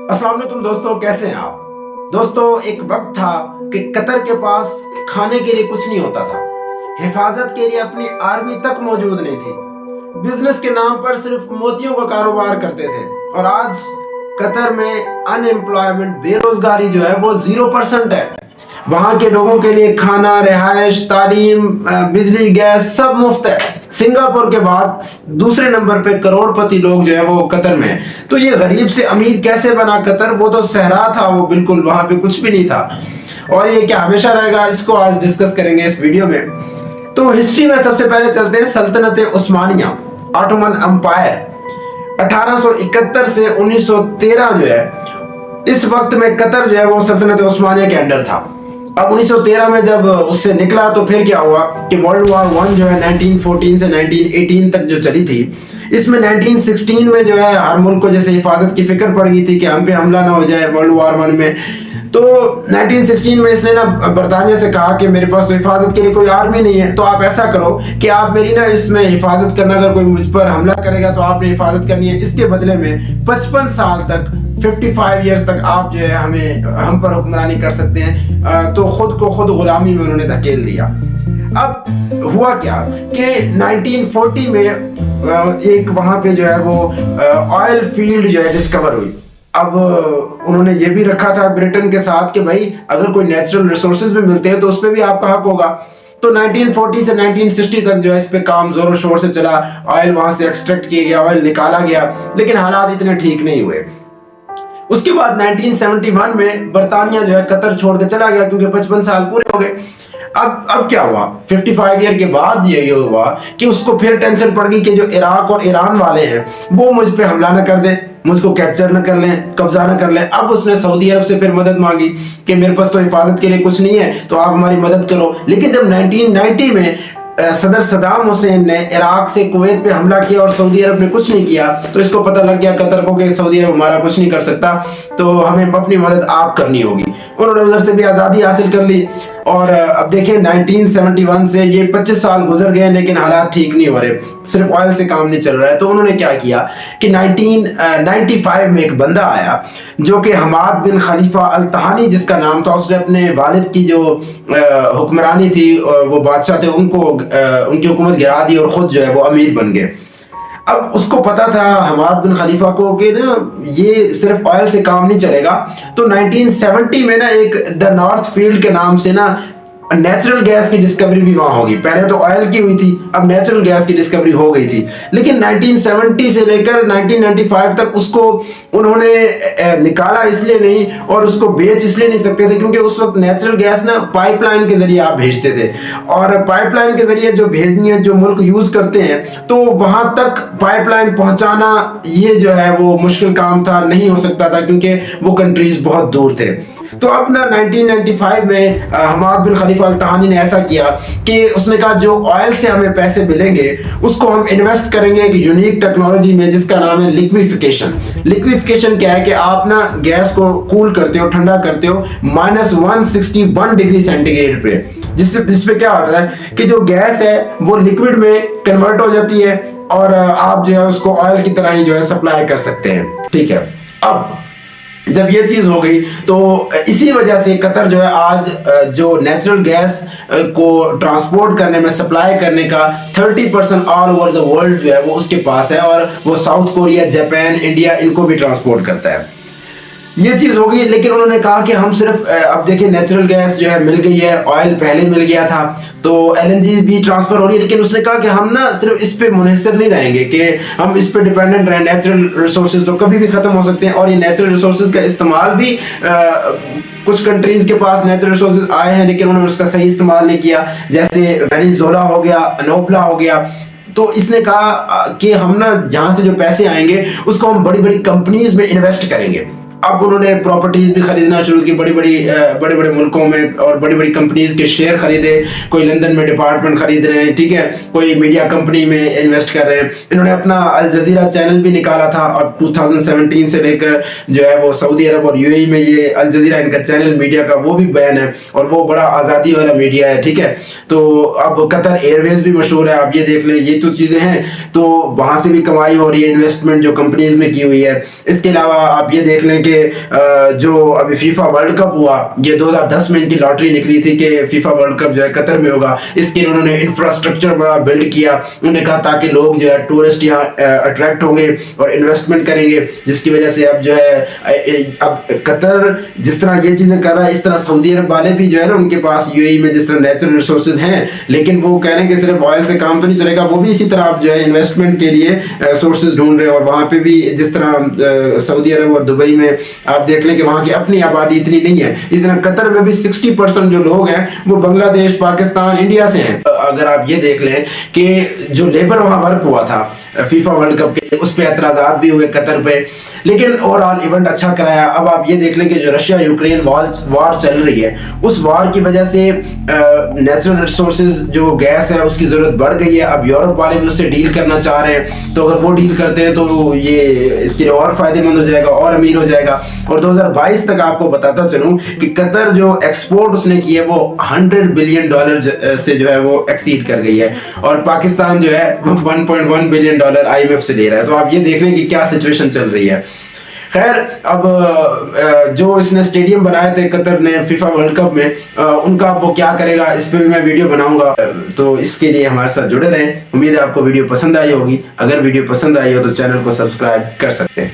अस्सलाम वालेकुम दोस्तों, कैसे हैं आप। दोस्तों, एक वक्त था कि कतर के पास खाने के लिए कुछ नहीं होता था, हिफाजत के लिए अपनी आर्मी तक मौजूद नहीं थी, बिजनेस के नाम पर सिर्फ मोतियों का कारोबार करते थे। और आज कतर में अनएम्प्लॉयमेंट, बेरोजगारी जो है वो 0% है। वहाँ के लोगों के लिए खाना, रिहाइश, तालीम, बिजली, गैस सब मुफ्त है। सिंगापुर के बाद दूसरे नंबर पे करोड़पति लोग जो है वो कतर में है। तो ये गरीब से अमीर कैसे बना कतर? वो तो सहरा था, वो बिल्कुल वहाँ पे कुछ भी नहीं था। और ये क्या हमेशा रहेगा, इसको आज डिस्कस करेंगे इस वीडियो में। तो हिस्ट्री में सबसे पहले चलते हैं सल्तनत उस्मानिया, ऑटोमन एम्पायर। 1871 से 1913 जो है, इस वक्त में कतर जो है वो सल्तनत उस्मानिया के अंडर था। अब 1913 में जब उससे निकला तो फिर क्या हुआ कि वर्ल्ड वॉर 1 जो है 1914 से 1918 तक जो चली थी, इसमें 1916 में जो है हर मुल्क को जैसे हिफाजत की फिक्र पड़ गई थी कि हम पे हमला ना हो जाए वर्ल्ड वॉर 1 में। तो 1916 में इसने ना बरतानिया से कहा कि मेरे पास तो हिफाजत के लिए कोई आर्मी नहीं है, तो आप ऐसा करो कि आप मेरी ना इसमें हिफाजत करना, अगर कोई मुझ पर हमला करेगा तो आपने हिफाजत करनी है। इसके बदले में 55 साल तक, 55 ईयर्स तक आप जो है हम पर हुक्मरानी कर सकते हैं। तो खुद को खुद गुलामी में उन्होंने धकेल दिया। अब हुआ क्या कि 1940 में एक वहां पे जो है वो ऑयल फील्ड जो है डिस्कवर हुई। अब उन्होंने ये भी रखा था ब्रिटेन के साथ कि भाई अगर कोई नेचुरल रिसोर्सेज भी मिलते हैं तो उस पर भी आपका हक होगा। तो 1940 से 1960 तक जो है इस पे काम जोरों शोर से चला। ऑयल वहां से एक्सट्रैक्ट किया गया, ऑयल निकाला गया, लेकिन हालात इतने ठीक नहीं हुए। उसके बाद 1971 में बरतानिया जो है कतर छोड़ के चला गया, क्योंकि 55 साल पूरे हो गए। अब क्या हुआ, 55 ईयर के बाद ये हुआ कि उसको फिर टेंशन पड़ गई कि जो इराक और ईरान वाले हैं वो मुझ पे हमला न कर दे, मुझको कैप्चर न कर लें, कब्जा न कर लें। अब उसने सऊदी अरब से फिर मदद मांगी कि मेरे पास तो हिफाजत के लिए कुछ नहीं है, तो आप हमारी मदद करो। लेकिन जब 1990 में सदर सदाम हुसैन ने इराक से कुवैत पे हमला किया और सऊदी अरब ने कुछ नहीं किया, तो इसको पता लग गया कतर को कि सऊदी अरब हमारा कुछ नहीं कर सकता, तो हमें अपनी मदद आप करनी होगी। उन्होंने उधर से भी आज़ादी हासिल कर ली। और अब देखिए 1971 से ये 25 साल गुजर गए, लेकिन हालात ठीक नहीं हो रहे, सिर्फ ऑयल से काम नहीं चल रहा है। तो उन्होंने क्या किया कि 1995 में एक बंदा आया जो कि हमाद बिन खलीफा अल तहानी जिसका नाम था। उसने अपने वालिद की जो हुक्मरानी थी, वो बादशाह थे, उनकी हुकूमत गिरा दी और खुद जो है वो अमीर बन गए। अब उसको पता था हमाद बिन खलीफा को कि ना ये सिर्फ ऑयल से काम नहीं चलेगा। तो 1970 में ना एक द नॉर्थ फील्ड के नाम से ना नेचुरल गैस की डिस्कवरी भी वहां होगी। पहले तो ऑयल की हुई थी, अब नेचुरल गैस की डिस्कवरी हो गई थी। लेकिन 1970 से लेकर 1995 तक उसको उन्होंने निकाला इसलिए नहीं और उसको बेच इसलिए नहीं सकते थे क्योंकि उस वक्त नेचुरल गैस ना पाइपलाइन के जरिए आप भेजते थे, और पाइपलाइन के जरिए जो भेजनी है, जो मुल्क यूज करते हैं, तो वहां तक पाइपलाइन पहुंचाना ये जो है वो मुश्किल काम था, नहीं हो सकता था क्योंकि वो कंट्रीज बहुत दूर थे। तो अब ना 1995 में हमाद बिन खलीफा अल तहानी ने ऐसा किया कि उसने कहा जो ऑयल से हमें पैसे मिलेंगे उसको हम इन्वेस्ट करेंगे एक यूनिक टेक्नोलॉजी में जिसका नाम है लिक्विफिकेशन। लिक्विफिकेशन क्या है कि आप ना गैस को कूल करते हो, ठंडा करते हो -161 डिग्री सेंटीग्रेड पे, जिसपे क्या होता है कि जो गैस है वो लिक्विड में कन्वर्ट हो जाती है और आप जो है उसको ऑयल की तरह ही जो है सप्लाई कर सकते हैं। ठीक है, अब जब ये चीज हो गई तो इसी वजह से कतर जो है आज जो नेचुरल गैस को ट्रांसपोर्ट करने में, सप्लाई करने का 30% ऑल ओवर द वर्ल्ड जो है वो उसके पास है, और वो साउथ कोरिया, जापान, इंडिया इनको भी ट्रांसपोर्ट करता है। ये चीज हो गई। लेकिन उन्होंने कहा कि हम सिर्फ अब देखिए नेचुरल गैस जो है मिल गई है, ऑयल पहले मिल गया था, तो एलएनजी भी ट्रांसफर हो रही है, लेकिन उसने कहा कि हम ना सिर्फ इस पे मुनहसर नहीं रहेंगे कि हम इस पे डिपेंडेंट रहें। नेचुरल रिसोर्सेज तो कभी भी खत्म हो सकते हैं, और ये नेचुरल रिसोर्सेज का इस्तेमाल भी कुछ कंट्रीज के पास नेचुरल रिसोर्सेज आए हैं लेकिन उन्होंने उसका सही इस्तेमाल नहीं किया, जैसे वेनेजुएला हो गया, अनोपला हो गया। तो इसने कहा कि हम ना जहां से जो पैसे आएंगे उसको हम बड़ी बड़ी कंपनीज में इन्वेस्ट करेंगे। अब उन्होंने प्रॉपर्टीज भी खरीदना शुरू की बड़े बड़े मुल्कों में, और बड़ी बड़ी कंपनीज के शेयर खरीदे। कोई लंदन में डिपार्टमेंट खरीद रहे हैं, ठीक है, कोई मीडिया कंपनी में इन्वेस्ट कर रहे हैं। इन्होंने अपना अल जजीरा चैनल भी निकाला था, और 2017 से लेकर जो है वो सऊदी अरब और यूएई में ये अल जजीरा इनका चैनल मीडिया का वो भी बैन है, और वो बड़ा आज़ादी वाला मीडिया है। ठीक है, तो अब कतर एयरवेज भी मशहूर है, आप ये देख लें, ये तो चीज़ें हैं। तो वहाँ से भी कमाई हो रही है, इन्वेस्टमेंट जो कंपनीज में की हुई है। इसके अलावा आप ये देख लें कि کہ جو ابھی فیفا ورلڈ کپ ہوا یہ 2010 میں ان کی لاٹری نکلی تھی کہ فیفا ورلڈ کپ جو ہے قطر میں ہوگا. اس کے لیے انہوں نے انفراسٹرکچر بڑا بلڈ کیا. انہوں نے کہا تاکہ لوگ جو ہے ٹورسٹ یہاں اٹریکٹ ہوں گے اور انویسٹمنٹ کریں گے, جس کی وجہ سے اب جو ہے اب قطر جس طرح یہ چیزیں کر رہا ہے اس طرح سعودی عرب والے بھی جو ہے نا ان کے پاس یو اے ای میں جس طرح نیچرل ریسورسز ہیں, لیکن وہ کہہ رہے ہیں کہ صرف آئل سے کام تو نہیں چلے گا, وہ بھی اسی طرح اب جو ہے انویسٹمنٹ کے لیے سورسز ڈھونڈ رہے ہیں. اور وہاں پہ بھی جس طرح سعودی عرب اور دبئی میں آپ دیکھ لیں کہ وہاں کی اپنی آبادی اتنی نہیں ہے, اس طرح قطر میں بھی 60% جو لوگ ہیں وہ بنگلہ دیش, پاکستان, انڈیا سے ہیں. اگر آپ یہ دیکھ لیں کہ جو لیبر وہاں ورک ہوا تھا فیفا ورلڈ کپ کے اس پہ اعتراضات بھی ہوئے قطر پہ, لیکن اوور آل ایونٹ اچھا کرایا. اب آپ یہ دیکھ لیں کہ جو رشیا یوکرین وار چل رہی ہے اس وار کی وجہ سے نیچرل ریسورسز جو گیس ہے اس کی ضرورت بڑھ گئی ہے. اب یورپ والے بھی اس سے ڈیل کرنا چاہ رہے ہیں, تو اگر وہ ڈیل کرتے ہیں تو یہ اس کے لیے اور فائدہ مند ہو جائے گا اور امیر ہو جائے گا. اور 2022 تک آپ کو بتاتا چلوں کہ قطر جو ایکسپورٹ اس نے کی ہے وہ $100 بلین سے جو ہے وہ ایکسیڈ کر گئی ہے, اور پاکستان جو ہے $1.1 بلین IMF سے لے رہا ہے. تو آپ یہ دیکھ لیں کہ کیا سچویشن چل رہی ہے. خیر, اب جو اس نے اسٹیڈیم بنائے تھے قطر نے فیفا ورلڈ کپ میں, ان کا وہ کیا کرے گا اس پہ بھی میں ویڈیو بناؤں گا, تو اس کے لیے ہمارے ساتھ جڑے رہیں. امید ہے آپ کو ویڈیو پسند آئی ہوگی. اگر ویڈیو پسند آئی ہو تو چینل کو سبسکرائب کر سکتے ہیں.